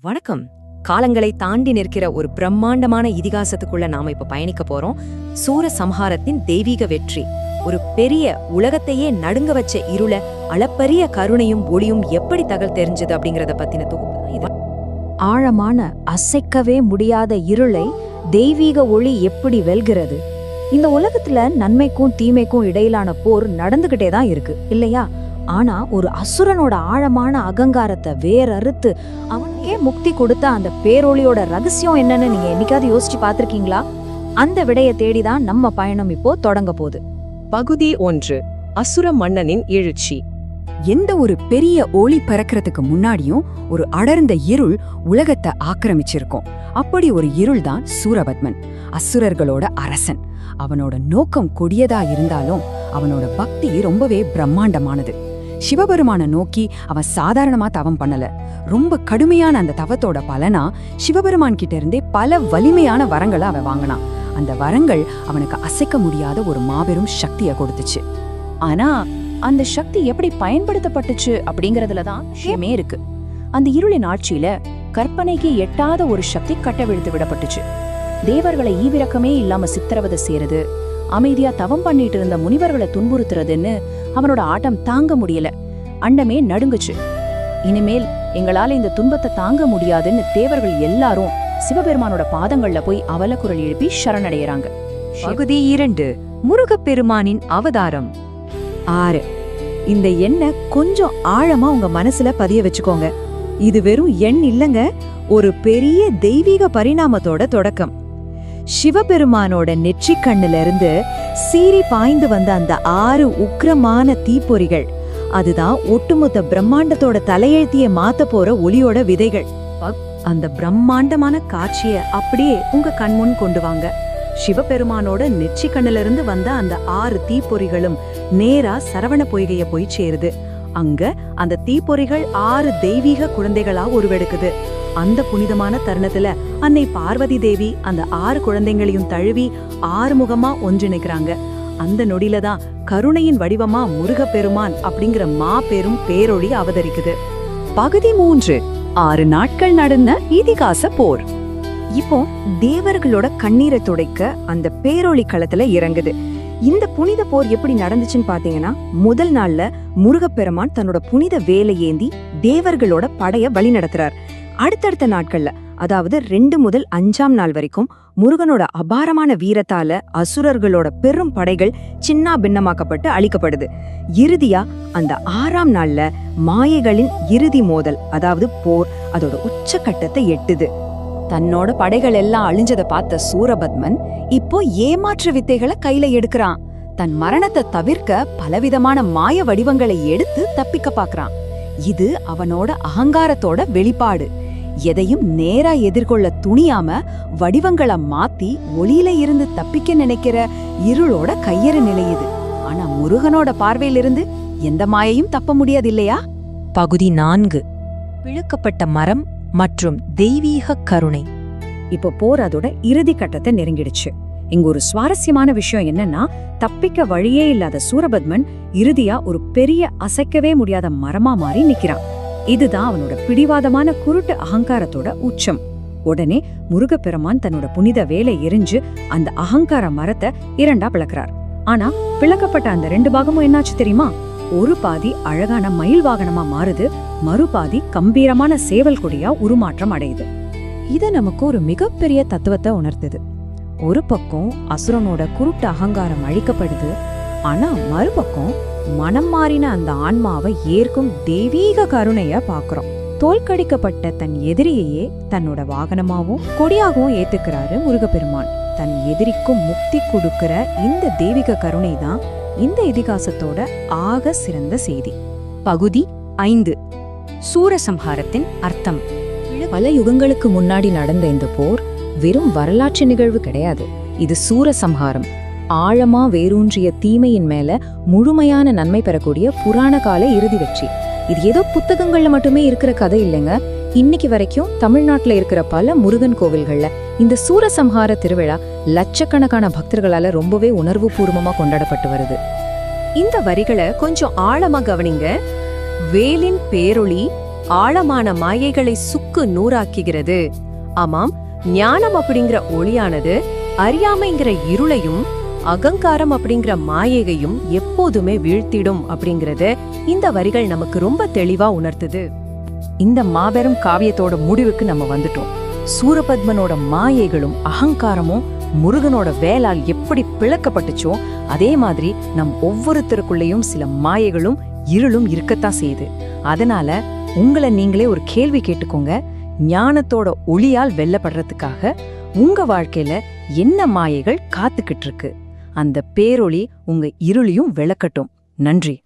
வணக்கம். காலங்களை தாண்டி நிற்கிற ஒரு பிரம்மாண்டமான இதிகாசத்துக்குள்ள நாம இப்ப பயணிக்க போறோம். சூரசம்ஹாரத்தின் தெய்வீக வெற்றி. ஒரு பெரிய உலகத்தையே நடுங்க வச்ச இருள அளப்பரிய கருணையும் ஒளியும் எப்படி தகவல் தெரிஞ்சது அப்படிங்கறத பத்தின தொகுப்பு தான் இது. ஆழமான அசைக்கவே முடியாத இருளை தெய்வீக ஒளி எப்படி வெல்கிறது? இந்த உலகத்துல நன்மைக்கும் தீமைக்கும் இடையிலான போர் நடந்துகிட்டே தான் இருக்கு இல்லையா? ஆனா ஒரு அசுரனோட ஆழமான அகங்காரத்தை வேறறுத்து அவனுக்கே முக்தி கொடுத்த அந்த பேரொளியோட ரகசியம் என்னன்னு நீங்க என்னைக்காவது யோசிச்சு பாத்திருக்கீங்களா? அந்த விடைய தேடிதான் நம்ம பயணம் இப்போ தொடங்க போகுது. பகுதி 1. அசுர மன்னனின் எழுச்சி. எந்த ஒரு பெரிய ஒளி பறக்கிறதுக்கு முன்னாடியும் ஒரு அடர்ந்த இருள் உலகத்தை ஆக்கிரமிச்சிருக்கும். அப்படி ஒரு இருள் தான் சூரபத்மன், அசுரர்களோட அரசன். அவனோட நோக்கம் கொடியதா இருந்தாலும் அவனோட பக்தி ரொம்பவே பிரம்மாண்டமானது. சிவபெருமான நோக்கி அவன் சாதாரணமா தவம் பண்ணல. ரொம்ப கடுமையான அந்த தவத்தோட பலனா சிவபெருமான் கிட்ட இருந்தே பல வலிமையான வரங்களை அவன் வாங்கினான். அந்த வரங்கள் அவனுக்கு அசைக்க முடியாத ஒரு மாபெரும் சக்தியை கொடுத்துச்சு. ஆனா அந்த சக்தி எப்படி பயன்படுத்தப்பட்டுச்சு அப்படிங்கறதுலதான் விஷயமே இருக்கு. அந்த இருளின் ஆட்சியில கற்பனைக்கு எட்டாத ஒரு சக்தி கட்டவிழ்த்து விடப்பட்டுச்சு. தேவர்களை ஈவிரக்கமே இல்லாம சித்திரவதை செய்யறது, அமைதியா தவம் பண்ணிட்டு இருந்த முனிவர்களை துன்புறுத்துறதுன்னு அவனோட ஆட்டம் தாங்க முடியல. அண்டமே நடுங்குச்சு. இனிமேல் எங்களால இந்த துன்பத்தை தாங்க முடியாதுன்னு தேவர்கள் எல்லாரும் சிவபெருமானோட பாதங்கள்ல போய் அவலக்குரல் எழுப்பி சரணடையறாங்க. பகுதி 2. முருகப்பெருமானின் அவதாரம். 6. இந்த எண்ணை கொஞ்சம் ஆழமா உங்க மனசுல பதிய வச்சுக்கோங்க. இது வெறும் எண் இல்லங்க, ஒரு பெரிய தெய்வீக பரிணாமத்தோட தொடக்கம். சிவபெருமானோட நெற்றிக் கண்ணுல இருந்து சீறி பாய்ந்து வந்த அந்த 6 உக்கிரமான தீப்பொறிகள், அதுதான் ஒட்டுமொத்த பிரம்மாண்டத்தோட தலையெழுத்திய மாத்த போற ஒளியோட விதைகள். அந்த பிரம்மாண்டமான காட்சிய அப்படியே உங்க கண்முன் கொண்டு வாங்க. சிவபெருமானோட நெற்றி கண்ணுல இருந்து வந்த அந்த 6 தீப்பொறிகளும் நேரா சரவண பொய்கைய போய் சேருது. அங்க அந்த தீப்பொறிகள் 6 தெய்வீக குழந்தைகளா உருவெடுக்குது. அந்த புனிதமான தருணத்துல அன்னை பார்வதி தேவி அந்த 6 குழந்தைங்களையும் தழுவி 6 முகமா ஒன்றிணைக்கிறாங்க. அந்த நொடியில தான் கருணையின் வடிவமா முருகப்பெருமான் அப்படிங்கிற மாபெரும் பேரொளி அவதரிக்குது. பகுதி 3. 6 நாட்கள் நடந்த இதிகாச போர். இப்போ தேவர்களோட கண்ணீரை துடைக்க அந்த பேரொளி களத்துல இறங்குது. இந்த புனித போர் எப்படி நடந்துச்சுன்னு பாத்தீங்கன்னா, முதல் நாள்ல முருகப்பெருமான் தன்னோட புனித வேலை ஏந்தி தேவர்களோட படைய வழி நடத்துறார். அடுத்தடுத்த நாட்கள்ல, அதாவது 2 முதல் 5ஆம் நாள் வரைக்கும் முருகனோட அபாரமான வீரத்தால அசுரர்களோட பெரும் படைகள் சின்ன பின்னமாக்கப்பட்டு அழிக்கப்படுது. இறுதியா அந்த 6ஆம் நாள்ல மாயைகளின் இறுதி மோதல், அதாவது போர், அதோட உச்சக்கட்டத்தை எட்டுது. தன்னோட படைகள் எல்லாம் அழிஞ்சதை பார்த்த சூரபத்மன் இப்போ ஏமாற்று வித்தைகளை கையில எடுக்கிறான். தன் மரணத்தை தவிர்க்க பலவிதமான மாய வடிவங்களை எடுத்து தப்பிக்க பாக்குறான். இது அவனோட அகங்காரத்தோட வெளிப்பாடு. எதையும் நேரா எதிர்கொள்ள துணியாம வடிவங்களை மாத்தி ஒளியில இருந்து தப்பிக்க நினைக்கிற இருளோட கையறு நிலை இது. ஆனா முருகனோட பார்வையிலிருந்து எந்த மாயையும் தப்ப முடியாது இல்லையா? பகுதி 4. பிளக்கப்பட்ட மரம் மற்றும் தெய்வீக கருணை. இப்போ போர் அதோட இறுதி கட்டத்தை நெருங்கிடுச்சு. இங்க ஒரு சுவாரஸ்யமான விஷயம் என்னன்னா, தப்பிக்க வழியே இல்லாத சூரபத்மன் இறுதியா ஒரு பெரிய அசைக்கவே முடியாத மரமா மாறி நிக்கிறான். இதுதான் அவனோட பிடிவாதமான குருட்டு அகங்காரத்தோட உச்சம். உடனே முருகப்பெருமான் தன்னோட புனித வேலை எரிஞ்சு அந்த அகங்கார மரத்தை 2ஆ பிளக்கிறார். ஆனா பிளக்கப்பட்ட அந்த 2 பாகமும் என்னாச்சு தெரியுமா? ஒரு பாதி அழகான மயில் வாகனமா மாறுது, மறுபாதி கம்பீரமான சேவல் கொடியா உருமாற்றம் அடையுது. இது நமக்கு ஒரு மிகப்பெரிய தத்துவத்தை உணர்த்துது. ஒரு பக்கம் அசுரனோட குருட்டு அகங்காரம் அழிக்கப்படுது, ஆனா மறுபக்கம் மனம் மாறின அந்த ஆன்மாவை ஏற்கும் தெய்வீக கருணைய பாக்குறோம். தோல்கடிக்கப்பட்ட தன் எதிரியையே தன்னோட வாகனமாவும் கொடியாகவும் ஏத்துக்கிறாரு முருகப்பெருமான். தன் எதிரிக்கும் முக்தி கொடுக்கிற இந்த தெய்வீக கருணை தான் இந்த இதிகாசத்தோட ஆக சிறந்த செய்தி. பகுதி 5. சூரசம்ஹாரத்தின் அர்த்தம். பல யுகங்களுக்கு முன்னாடி நடந்த இந்த போர் வெறும் வரலாற்று நிகழ்வு கிடையாது. இது சூரசம்ஹாரம், ஆழமா வேரூன்றிய தீமையின் மேல முழுமையான நன்மை பெறக்கூடிய புராண கால இறுதி வெற்றி. இது ஏதோ புத்தகங்கள்ல மட்டுமே இருக்கிற கதை இல்லைங்க. இன்னைக்கு வரைக்கும் தமிழ்நாட்டுல இருக்கிற பல முருகன் கோவில்கள்ல இந்த சூரசம்ஹார திருவிழா லட்சக்கணக்கான பக்தர்களால ரொம்பவே உணர்வு பூர்வமா கொண்டாடப்பட்டு வருது. இந்த வரிகளை கொஞ்சம் ஆழமா கவனிங்க. வேலின் பேரொளி ஆழமான மாயைகளை சுக்கு நூறாக்குகிறது. ஆமாம், ஞானம் அப்படிங்கிற ஒளியானது அறியாமைங்கிற இருளையும் அகங்காரம் அப்படிங்கிற மாயையையும் எப்போதுமே வீழ்த்திடும் அப்படிங்கறது இந்த வரிகள் நமக்கு ரொம்ப தெளிவா உணர்த்துது. இந்த மாபெரும் காவியத்தோட முடிவுக்கு நம்ம வந்துட்டோம். சூரபத்மனோட மாயைகளும் அகங்காரமும் முருகனோட வேலால் எப்படி பிளக்கப்பட்டுச்சோ அதே மாதிரி நம் ஒவ்வொருத்தருக்குள்ளேயும் சில மாயைகளும் இருளும் இருக்கத்தான் செய்யுது. அதனால உங்களை நீங்களே ஒரு கேள்வி கேட்டுக்கோங்க. ஞானத்தோட ஒளியால் வெல்லப்படுறதுக்காக உங்க வாழ்க்கையில என்ன மாயைகள் காத்துக்கிட்டு இருக்கு? அந்த பேரொளி உங்க இருளையும் விளக்கட்டும். நன்றி.